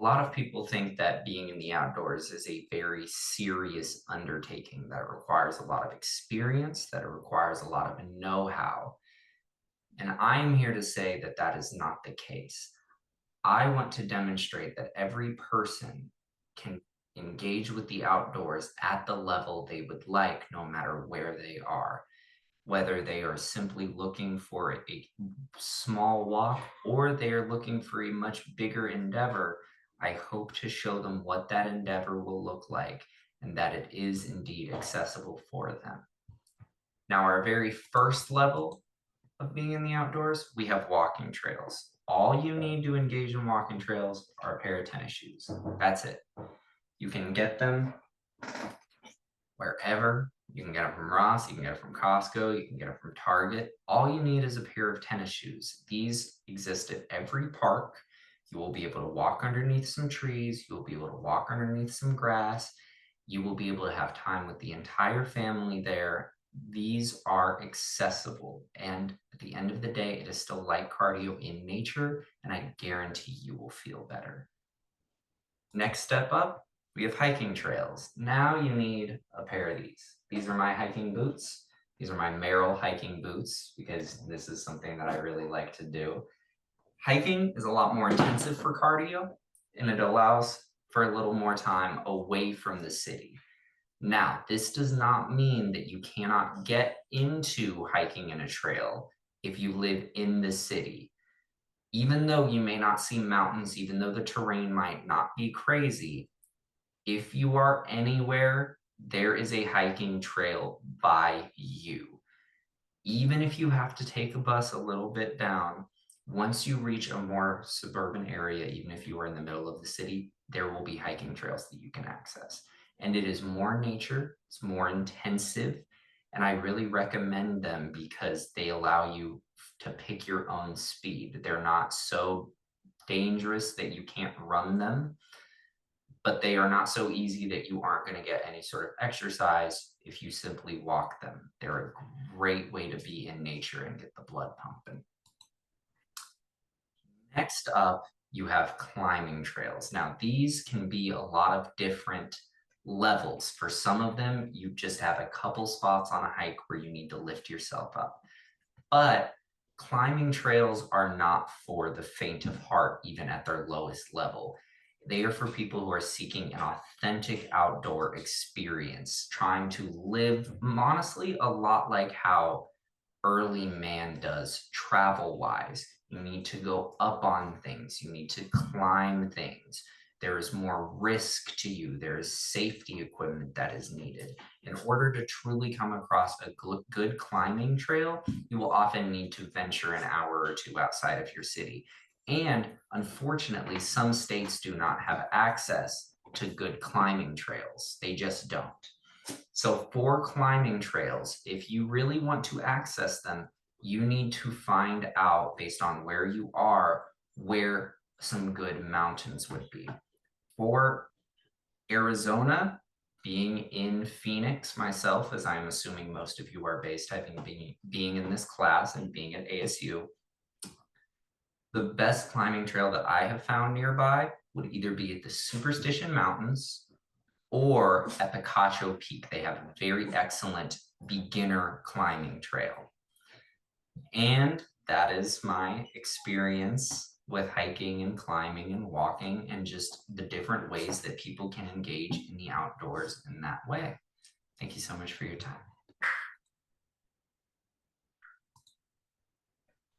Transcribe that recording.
A lot of people think that being in the outdoors is a very serious undertaking that requires a lot of experience, that it requires a lot of know-how. And I'm here to say that that is not the case. I want to demonstrate that every person can engage with the outdoors at the level they would like, no matter where they are, whether they are simply looking for a small walk or they are looking for a much bigger endeavor. I hope to show them what that endeavor will look like and that it is indeed accessible for them. Now, our very first level of being in the outdoors, we have walking trails. All you need to engage in walking trails are a pair of tennis shoes. That's it. You can get them wherever. You can get them from Ross, you can get it from Costco, you can get it from Target. All you need is a pair of tennis shoes. These exist at every park. You will be able to walk underneath some trees. You will be able to walk underneath some grass. You will be able to have time with the entire family there. These are accessible. And at the end of the day, it is still light cardio in nature, and I guarantee you will feel better. Next step up, we have hiking trails. Now you need a pair of these. These are my hiking boots. These are my Merrell hiking boots because this is something that I really like to do. Hiking is a lot more intensive for cardio and it allows for a little more time away from the city. Now, this does not mean that you cannot get into hiking in a trail if you live in the city. Even though you may not see mountains, even though the terrain might not be crazy, if you are anywhere, there is a hiking trail by you. Even if you have to take a bus a little bit down, once you reach a more suburban area, even if you are in the middle of the city, there will be hiking trails that you can access. And it is more nature, it's more intensive, and I really recommend them because they allow you to pick your own speed. They're not so dangerous that you can't run them, but they are not so easy that you aren't going to get any sort of exercise if you simply walk them. They're a great way to be in nature and get the blood pumping. Next up, you have climbing trails. Now, these can be a lot of different levels. For some of them, you just have a couple spots on a hike where you need to lift yourself up. But climbing trails are not for the faint of heart, even at their lowest level. They are for people who are seeking an authentic outdoor experience, trying to live honestly a lot like how early man does travel wise. You need to go up on things, you need to climb things. There is more risk to you. There is safety equipment that is needed. In order to truly come across a good climbing trail, you will often need to venture an hour or two outside of your city. And unfortunately, some states do not have access to good climbing trails. They just don't. So for climbing trails, if you really want to access them, you need to find out based on where you are, where some good mountains would be. For Arizona, being in Phoenix myself, as I'm assuming most of you are based, having being in this class and being at ASU, the best climbing trail that I have found nearby would either be at the Superstition Mountains or at Picacho Peak. They have a very excellent beginner climbing trail. And that is my experience with hiking and climbing and walking and just the different ways that people can engage in the outdoors in that way. Thank you so much for your time.